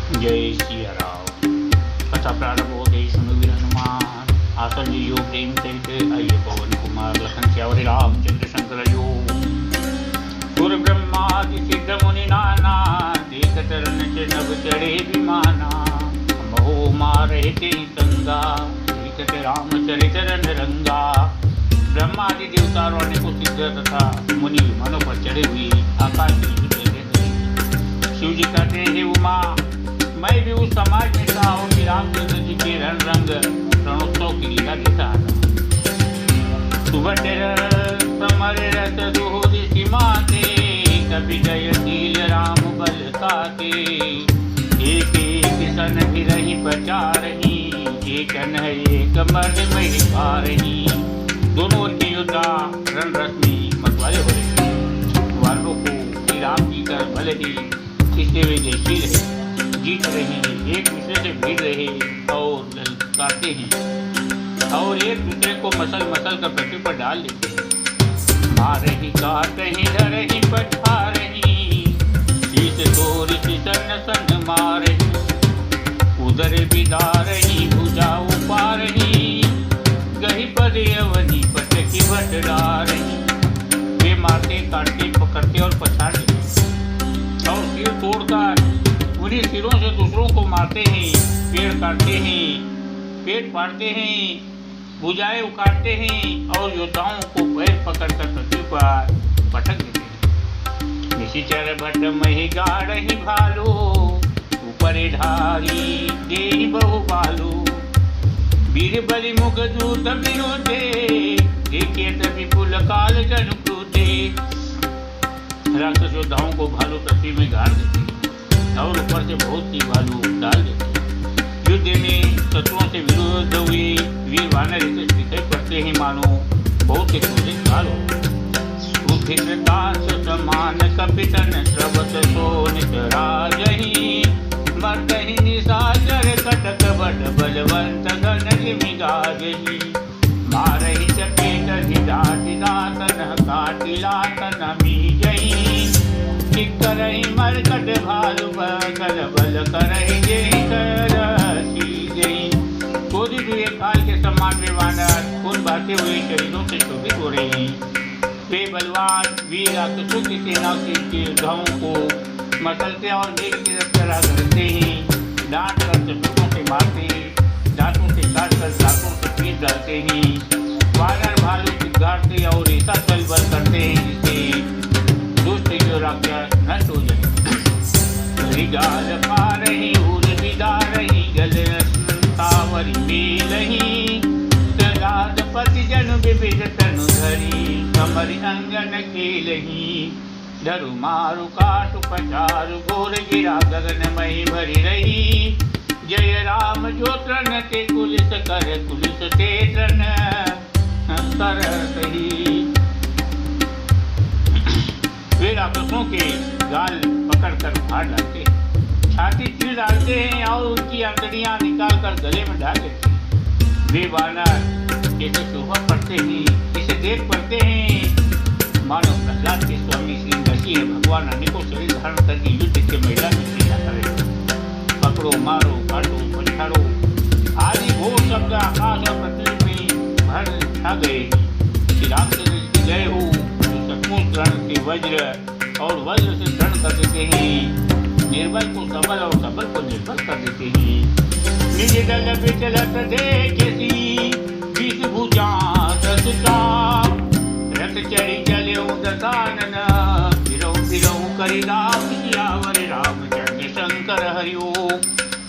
जय सिया राम। कथा प्रारंभ हो गई। सुनो वीर हनुमान आसन लियो प्रेम सहित। आइए पवन कुमार लखन श्यावरी रामचंद्र शंकर यो। सुर ब्रह्मादि सिद्ध मुनि नाना देख चरण नभ चढ़े विमाना। महो मारे ते संगा देखत रामचरित रंग रंगा। ब्रह्मादि देवताओं ने को सिद्ध तथा मुनि विमानों पर चढ़े हुए आकाश में शिव जी कहते हैं उमा, मैं भी उस समाज में था और रामचंद्र जी के रण रंग रणोत्सव की लीला देखा था। सुभद्र समर रथ दुहोदि सीमाते कभी जयशील राम बल ताते। एक एक सन रही पचारही एक न एक मर्द में पा रही। दोनों ओर के योद्धा रण रथ में मतवाले हो रहे। वालों को श्री राम जी का भले ही इससे वे जयशील है, जीत रहे हैं, एक दूसरे से भिड़ रहे और ललकारते हैं और एक दूसरे को मसल मसल कर पृथ्वी पर डाल देते हैं। मारही काटही धरही पठारही शीश तोड़ सन सन मारही। उदर बिदारही भुजा उपारही गही पद अवनी पटकी भट डारही। वे मारते काटते पकड़ते और पछाड़ देते और सिर तोड़कर उन्हीं सिरों से दूसरों को मारते हैं, पेड़ काटते हैं, पेट फाड़ते हैं, भुजाएं उखाड़ते हैं और योद्धाओं को पैर पकड़कर पृथ्वी पर पटक देते हैं। निशिचर भट मही गाढ़ही भालू ऊपर ढारी दे बहु बालू। वीर बलि मुख दूत विरोधे देखे तभी पुल काल जन क्रोधे। राक्षस योद्धाओं को भालू पृथ्वी में गाड़ देते हैं और ऊपर से बहुत सी भालू डाल देते हैं। युद्ध में शत्रुओं से विरोध हुए वीर वानर इसे दिखाई पड़ते हैं मानो बहुत से क्रोधित काल हो। समान कपितन श्रवत सोनित राजही मर्दही निशाचर कटक बड़ बलवंत घन जिमिगाजही। मारही चपेट हिडाति दातन काटिलातन मीजही। करही मरकट भालु बल बल करही जय करही जय। क्रोधित हुए काल के समान वे वानर खून बहाते हुए शरीरों से शोभित हो रहे हैं। वे बलवान वीर राक्षसों की सेना के योद्धाओं को मसलते और मेघ की तरह करते हैं। डांट कर चतुरों से मारते, दांतों से काट कर दांतों से पीट डालते हैं। वानर भालू चिगाड़ते और ऐसा बल बल करते हैं जिससे दुष्ट जो राक्षस नष्ट हो जाए। गाल पा रही उर विदा रही गल तावरी मेलही। पति जन विविध तनु धरी कमर अंगन खेलही। धरु मारु काटु पचारु घोर गिरा गगन मई भरी रही। जय राम जो तृण ते कुलिस कर कुलिस ते तृण कर सही। वे राक्षसों के गाल पकड़कर फाड़ डालते हैं, छाती चीर डालते हैं और उनकी अंतड़ियां निकाल कर गले में डाल देते हैं। वे वानर जैसे शोभा पड़ते हैं, इसे देख पड़ते हैं मानो प्रहलाद के स्वामी श्री नरसिंह भगवान अनेकों शरीर धारण करके युद्ध के मैदान में क्रीड़ा करे। पकड़ो मारो काटो पछाड़ो आदि घोर शब्द आकाश और पृथ्वी में भर छा गए। श्री रामचंद्र की जय हो जो सचमुच तृण से वज्र और वज्र से तृण कर देते हैं। निर्बल को सबल और सबल को निर्बल कर देते हैं। निज दल विचलत देखे भुजा रथ चढ़ी चले दसानन। फिरऊ फिरऊ करी राम सियावर रामचंद्र शंकर हरिओ।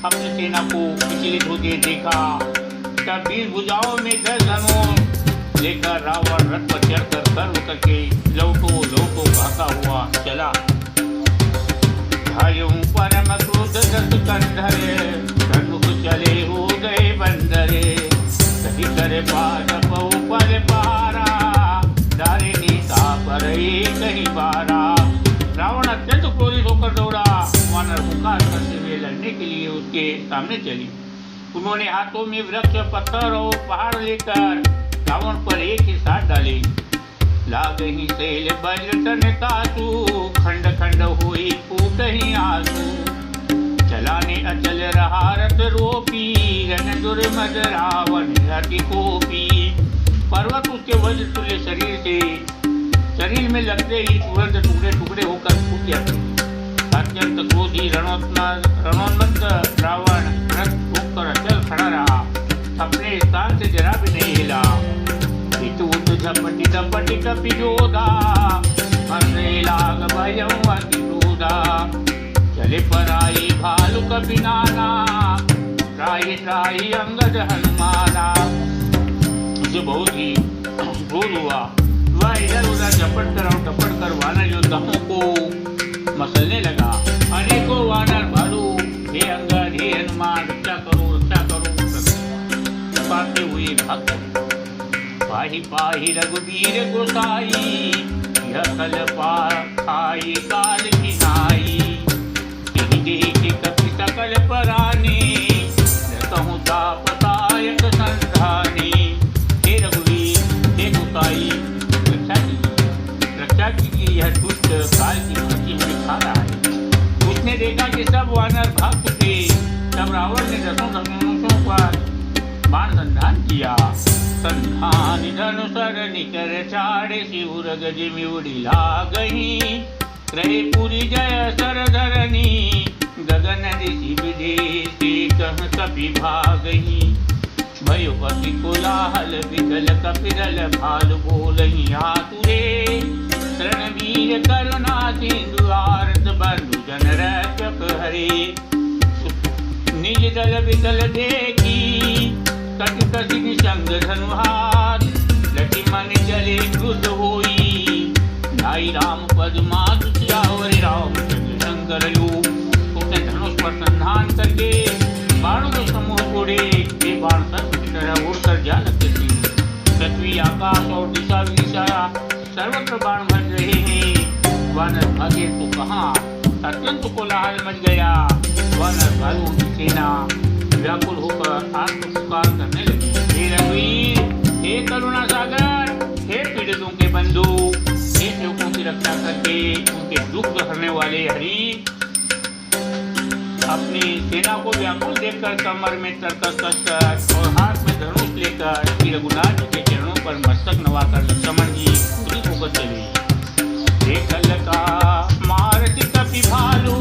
अपनी सेना को विचलित होते देखा तब 20 भुजाओं में 10 धनुष लेकर रावण रथ पर चढ़कर गर्व करके लौटो लौटो भागा हुआ चला। हरिओं परम क्रोध दस कंधरे धनुष चले हो गए बंदरे। करे पाद पर पारा डारे नीता पर एक ही बारा। रावण अत्यंत क्रोधित होकर दौड़ा। वानर हुंकार करते हुए लड़ने के लिए उसके सामने चली। उन्होंने हाथों में वृक्ष पत्थर और पहाड़ लेकर रावण पर एक ही साथ डाले। लागही शैल वज्र तन तासु खंड खंड हुई फूट ही आंसू। चलाने अचल रहा रथ रोपी, रन दुर्मद रावण अति कोपी। पर्वत उसके वज्र तुल्य शरीर में लगते ही तुरंत टुकड़े टुकड़े होकर फूट जाते। अत्यंत क्रोधी रणोन्मत्त रावण रथ रोककर अचल खड़ा रहा, अपने स्थान से जरा भी नहीं हिला। झपटी झपटी कपि जोधा, मरने लाग भयं अति क्रोधा। चले पराई भालु कपि नाना, त्राहि त्राहि अंगद हनुमाना। उसे बहुत ही क्रोध हुआ। वह इधर उधर झपट कर वानर योद्धाओं को मसलने लगा। अनेकों वानर भालू हे अंगद हे हनुमान रक्षा करो पाते हुए भागते। पाही पाही रघुवीर गोसाई, यह कल पाई काल की नाई। देहि कपि सकल परानी, कहूँ तापतायक संधानी। हे रघुवीर हे गोसाई, रक्षा कीजिए, यह दुष्ट काल की भक्ति में खा रहा है। उसने देखा कि सब वानर भाग चुके। तब रावण ने दसों धनुषों पर बाण संधान किया। संधान धनुषर निकर चाड़े, शिवर गज में उड़ी लागही। रहे पूरी जय सरधरनी, गगन ऋषि विदेशी कह कपि भागही। भयो पति कोलाहल विकल कपिरल भालु बोलही आतुरे। रणवीर करुणा सिंधु आरत बंधु जन रक्षक हरे। निज दल विकल देखी, कटि कटि निसंग धनुहार। लक्ष्मण जले क्रुद्ध होई, नाई राम पद मातु सियावर रामचंद्र शंकर योग। उसने धनुष पर संधान करके बाणों के समूह छोड़े। ये बाण सर्प की तरह उड़कर जा लगते थे। पृथ्वी आकाश और दिशा विदिशा सर्वत्र बाण भर रहे हैं। वानर भागे तो कहाँ, अत्यंत कोलाहल मच गया। वानर भालुओं की सेना व्याकुल होकर आत्म पुकार करने लगी। हे रघुवीर हे करुणा सागर, हे पीड़ितों के बंधु, हे सेवकों की रक्षा करके उनके दुख हरने वाले हरि। अपनी सेना को व्याकुल देखकर कमर में तरकस कसकर और हाथ में धनुष लेकर श्री रघुनाथ जी के चरणों पर मस्तक नवाकर लक्ष्मण जी उदित होकर चले। हे कल का मारति कपि भालू,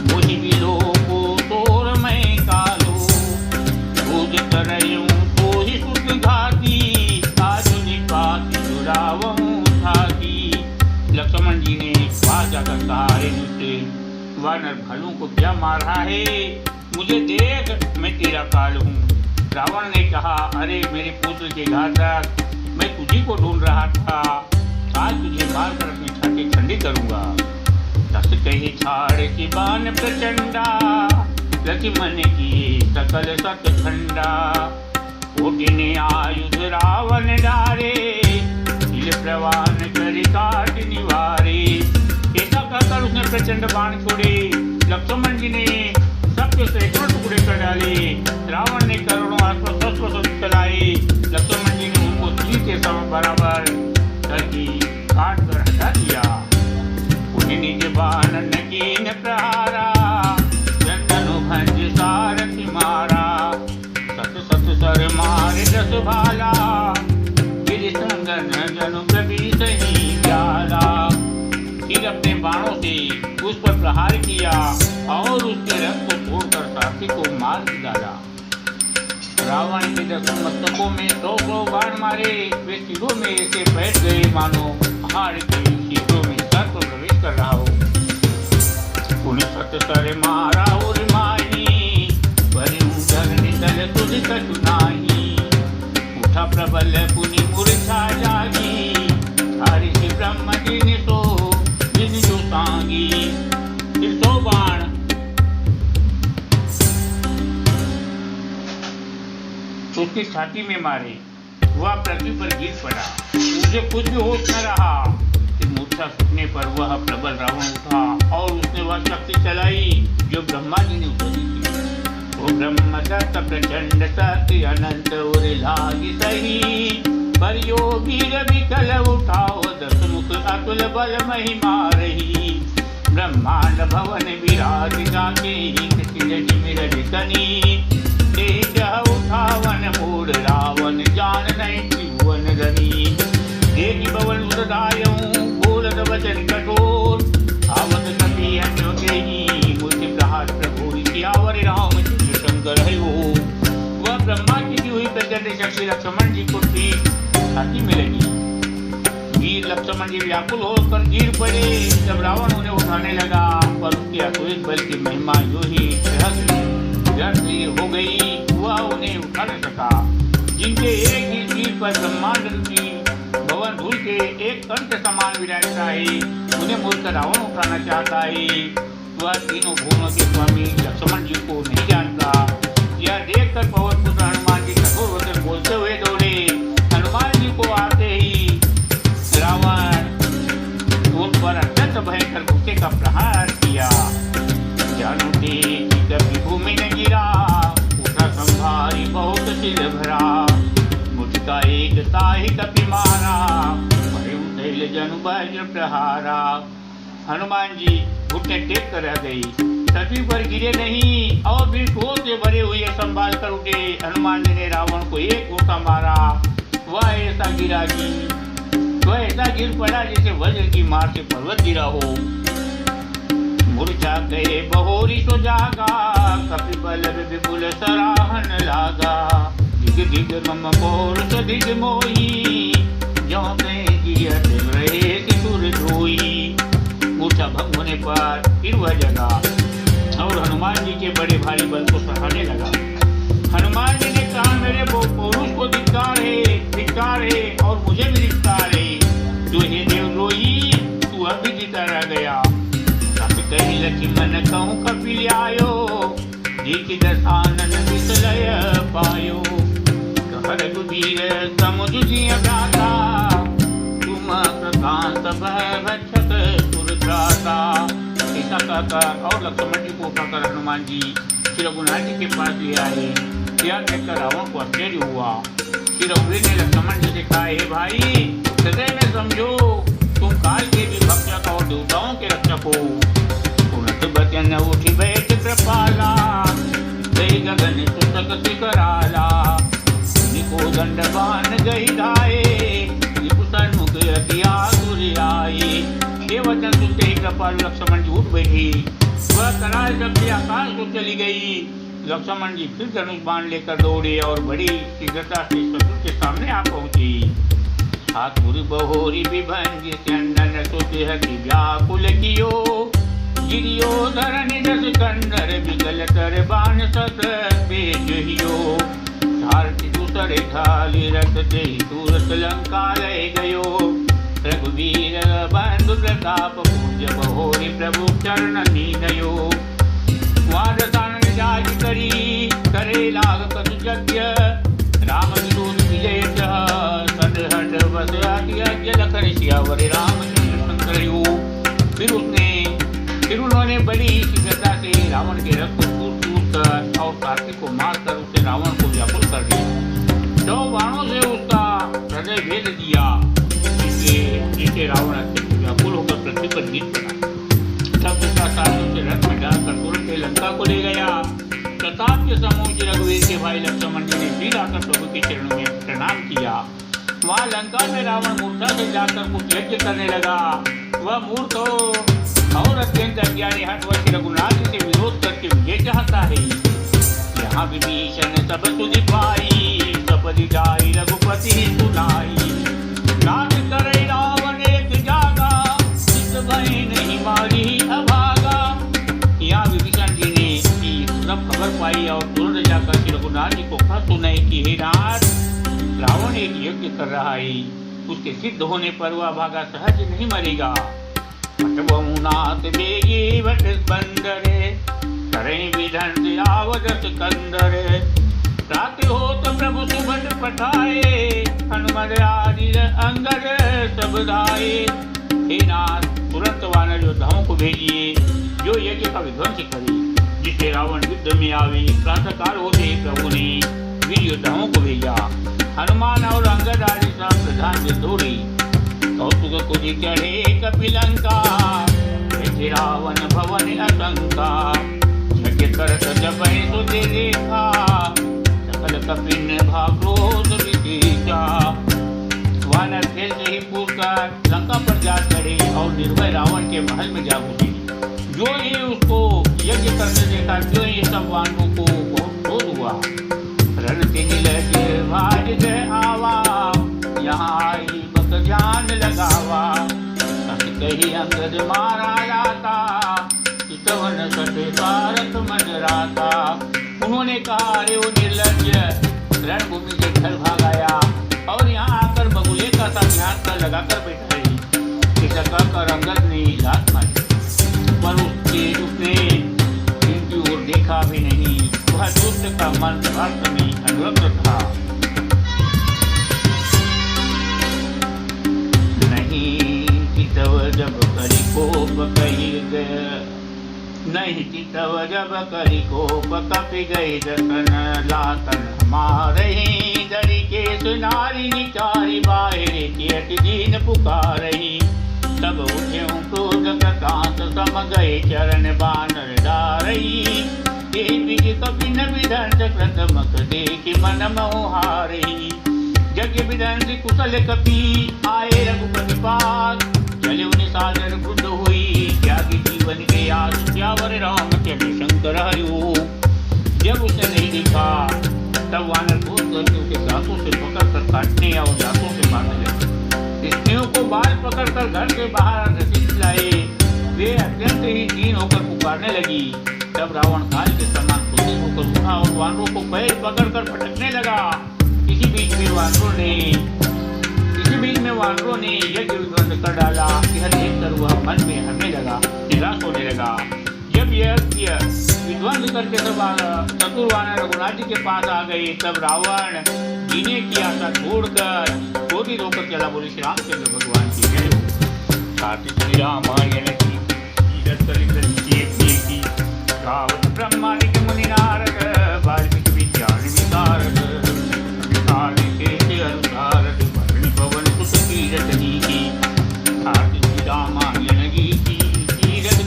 मुझ बिलो को तोर मैं कालू। भूज करयूं तो ही सुख घाती, साधु निपाति जुड़ावूं छाती। लक्ष्मण जी ने वहां जाकर कहा, हे दुष्ट वानर भालुओं को क्या मार रहा है? मुझे देख, मैं तेरा काल हूँ। रावण ने कहा, अरे मेरे पुत्र के घातक, मैं तुझी को ढूंढ रहा था। आज तुझे मारकर अपनी छाती ठंडी करूंगा। दस कही छाड़ की बाण प्रचंडा, लक्ष्मण की सकल सत खंडा। कोटि ने आयुध रावण डारे, तिल प्रवान करि काट निवारे। ऐसा कहकर उसने प्रचंड बाण छोड़े। लक्ष्मण जी ने सबके सैकड़ों टुकड़े कर डाले। रावण ने करोड़ों अस्त्र चलाए। लक्ष्मण जी ने उनको तीर के सम बराबर करके काट कर हटा दिया। उन्हें निज बाण नकीन प्रहारा, चंदनु भंज सारथि मारा। सत सत सर मारे दस भाला, गिर संगन जनु कवि सही प्याला। फिर अपने बाणों से उस पर प्रहार किया और उसके रथ को तोड़कर सारथी को मार डाला। रावण के 10 मस्तकों में 100 बाण मारे। वे सिरों में ऐसे बैठ गए मानो पहाड़ के शीशों में सर्प प्रवेश कर रहा हो। उन्हें सत सर मारा और माही, परिऊ धरनी दल तुझ कछु नाही। उठा प्रबल पुनि मूर्छा जागी, हरि ब्रह्म जी ने सो जो सांगी। फिर 100 बाण उसकी छाती में मारे। वह पृथ्वी पर गिर पड़ा। मुझे कुछ भी होश न रहा। फिर मूर्छा छूटने पर वह प्रबल रावण उठा और उसने वह शक्ति चलाई जो ब्रह्मा जी ने उसे दी थी। वो ब्रह्म दत्त प्रचंड शक्ति अनंत और लागी सही। पर योगी विकल उठाओ, 10 मुख अतुल बल महिमा रही। ब्रह्मांड भवन विराज जाके मिरज कनी उठावन मूड रावण जान नहीं त्रिभुवन धनी देवी भवन उदायऊ बोलत वचन कठोर आवत कपि अन्योदेही मूर्ति प्रहार प्रभु सियावर रामचंद्र शंकर है वो। वह ब्रह्मा की दी हुई प्रचंड शक्ति लक्ष्मण जी को थी छाती में लगी। वीर लक्ष्मण जी व्याकुल होकर गिर पड़े। जब रावण उन्हें उठाने लगा पर उसके अतुलित बल की महिमा जो ही हो गई वह उन्हें उठा न सका। जिनके एक ही तीर पर ब्रह्मांड की भवन धूल के एक कण के समान विराजता है उन्हें मूर्ख रावण उठाना चाहता है। वह तीनों भुवनों के स्वामी लक्ष्मण जी को नहीं जानता। यह देखकर पवन पुत्र हनुमान जी कठोर वचन बोलते हुए दौड़े। हनुमान जी को आते ही रावण उन पर अत्यंत भयंकर गुस्से का प्रहार किया। जानू कभी भूमि न गिरा उठा संभारी बहुत सिर भरा मुझका एक ताही कपि मारा भरे जनु वज्र प्रहारा। हनुमान जी घुटने टेक कर रह गई, पृथ्वी पर गिरे नहीं और भी क्रोध से भरे हुए संभाल कर उठे। हनुमान जी ने रावण को एक घूसा मारा। वह ऐसा गिर पड़ा जैसे वज्र की मार से पर्वत गिरा हो। मूर्छा गए बहोरी सो जागा कपिबल विपुल सराहन लागा। दिग दिग मम पौर सो दिग मोही जो गिरत रहे सुर धोई। मूर्छा भंग होने पर फिर वह जगा और हनुमान जी के बड़े भारी बल को सराहने लगा। हनुमान जी ने कहा मेरे पौरुष को धिक्कार है और मुझे भी धिक्कार है। तू हे देवद्रोही तू अभी जीता रह गया। कही लक्ष्मण कहूँ कपिल आयो देखी दशानन विसलय पायो। कहर गुधीर समुझ भ्राता तुम प्रकांत भक्षक सुरत्राता। ऐसा कहकर और लक्ष्मण जी को उठाकर हनुमान जी श्री रघुनाथ जी के पास ले आए। यह देखकर रावण को आश्चर्य हुआ। श्री रघुवीर ने लक्ष्मण जी से कहा हे भाई हृदय में समझो तुम काल के भी भक्षक और देवताओं के रक्षक हो। बचन उठी बैठ कृपाला गई गगन सुतक शिखराला। निको दंडबान गई धाये सन्मुख आए। ये वचन सुनते ही कृपालु लक्ष्मण जी उठ बैठी। वह कराल जब से आकाश को चली गई। लक्ष्मण जी फिर धनुष बाण लेकर दौड़े और बड़ी शीघ्रता से शत्रु के सामने आ पहुंची। ठाकुर बहोरी विभंग चंदन सोते हति व्याकुल कियो। गिरियो धरन जस कंदर विकल तर बाण सत बेजहियो। धारती दूसरे ढाली रथ दे सूरत लंका ले गयो। रघुवीर बंधु प्रताप पूज्य बहोरी प्रभु चरण नीनयो। वादसान जाज करी करे लाग कछु यज्ञ। राम विरोध विजय सदहट बस आदि लखन सियावर रामचंद्र शंकर। फिर उन्होंने बड़ी शीघ्रता से रावण के रथ को टूट कर और कार्तिक को मारकर उसे रावण को व्याकुल कर दिया। 2 बाणों से उसका हृदय भेद दिया जिससे रावण अत्यंत व्याकुल होकर पृथ्वी पर गिर पड़ा। तब उसका साथ उसे रथ में डालकर तुरंत लंका को ले गया। प्रताप के समूह रघुवीर के भाई लक्ष्मण जी ने फिर आकर प्रभु के चरणों में प्रणाम किया। वहाँ लंका में रावण मूर्छा से जाकर कुछ यज्ञ करने लगा। वह मूर्ख और अत्यंत अज्ञानी हठ रघुनाथ से विरोध करके विजय चाहता है। यहाँ विभीषण सब तुझ पाई सपदि जाई रघुपति सुनाई। नाथ करे रावण एक जागा इस भय नहीं मारी अभागा। यहाँ विभीषण जी ने सब खबर पाई और तुरंत जाकर श्री रघुनाथ जी को कहा सुनाई कि हे नाथ रावण एक यज्ञ कर रहा है। उसके सिद्ध होने पर वह भागा सहज नहीं मरेगा। नाथ बेगी वट बंदरे करें विधन आवदस कंदरे। प्रातः हो तो प्रभु सुबह पठाए हनुमद आदि अंगद सब धाये। हे नाथ तुरंत वानर योद्धाओं को भेजिए जो यज्ञ का विध्वंस करे जिससे रावण युद्ध में आवे। प्रातः काल होते प्रभु ने वीर योद्धाओं को भेजा। हनुमान और अंगद आदि सब प्रधान से दौड़ी कौतुक को चढ़े कपिलंका। थे रावण भवन असंका, यज्ञ करत जबै सुते देखा, सकल कपिन भाक्रोध विदेशा। वानर फिर से ही पूछकर लंका पर जा चढ़े और निर्भय रावण के महल में जा घुसे। जो ही उसको यज्ञ करते देखा, जो ही सब वानरों को बहुत क्रोध हुआ। रण भाज गए आवा, यहाँ आई बक जान लगावा। कही अंगद मारा जाता, चितवन सटे सारथ मन राता। उन्होंने कहा, अरे वो निर्लज्ज, रणभूमि से घर भागाया और यहाँ आकर बगुले का सा ध्यान कर लगाकर बैठा रही। कर अंगद ने लात मारी, पर उसने इनकी ओर देखा भी नहीं। वह दुष्ट का मन अर्थ में अनुरक्त था। नहीं चितव जब करी कोप कही गए, नहीं चितव जब करी कोप कपि गई दसन लातन हमारही। दरी के सुनारी निचारी बाहरे चेत दीन पुकारही। तब उठे क्रोध प्रकांत सम गए चरण बानर डारही। विज कपिन विदंत कृतमक देखि मन मोहारही। यज्ञ विदंत कुशल कपि आए रघुपति पास। चले निशाचर क्रुद्ध हुई, त्यागी जीवन के आस। त्यावर राम चले शंकर हरिओ। जब उसे नहीं देखा तब वानर क्रोध करके उसे दांतों से पकड़कर काटने और दांतों से मारने लगे। स्त्रियों को बाल पकड़कर घर के बाहर घसीट लाए। वे अत्यंत ही दीन होकर पुकारने लगी। तब रावण काल के समान क्रोधित होकर उठा और वानरों को पैर पकड़कर पटकने लगा। इसी बीच में वानरों ने यज्ञ विध्वंस कर डाला। यह देखकर वह मन में हमें लगा, निराश होने लगा। जब यज्ञ विध्वंस करके सब चतुर वानर रघुनाथ जी के पास आ गए, तब रावण जीने की आशा छोड़कर क्रोधित होकर चला। बोले श्री रामचंद्र भगवान की जय हो। कार्तिक श्री रामायण की गावत ब्रह्मादिक मुनि नारद, वाल्मीकि विज्ञान विशारद। पवन सुत कीरत की, कार्तिक श्री रामायण की कीरत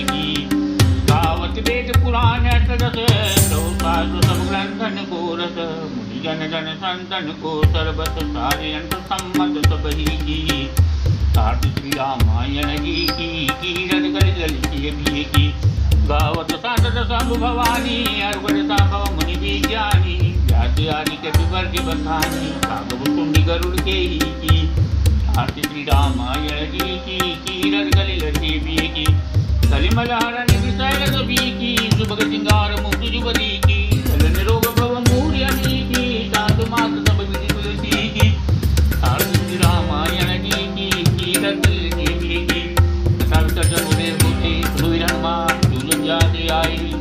की। गावत वेद पुराण अष्टदश, सब ग्रंथन को रस। मुनि जन जन संतन को सर्वत सारे अंत सम्मत सब ही की। कार्तिक श्री रामायण की कीरत की। गावत सांसद शंभु भवानी, अर्घ्य संभव मुनि विज्ञानी। व्यास आदि के विवर्ग बखानी, कागभूषुंडी कुंडी गरुड़ के ही की। कार्तिक श्री रामायण की कीरत की। कलिमलहरण विषय सभी की, सुभग सिंगार मुक्ति जुबली की। चलन रोग भव मूर्य की, साधु मात सब विधि तुलसी की। कार्तिक श्री रामायण की कीरत की। तथा विसर्जन उदय होते ध्रुव हनुमान जाते आई।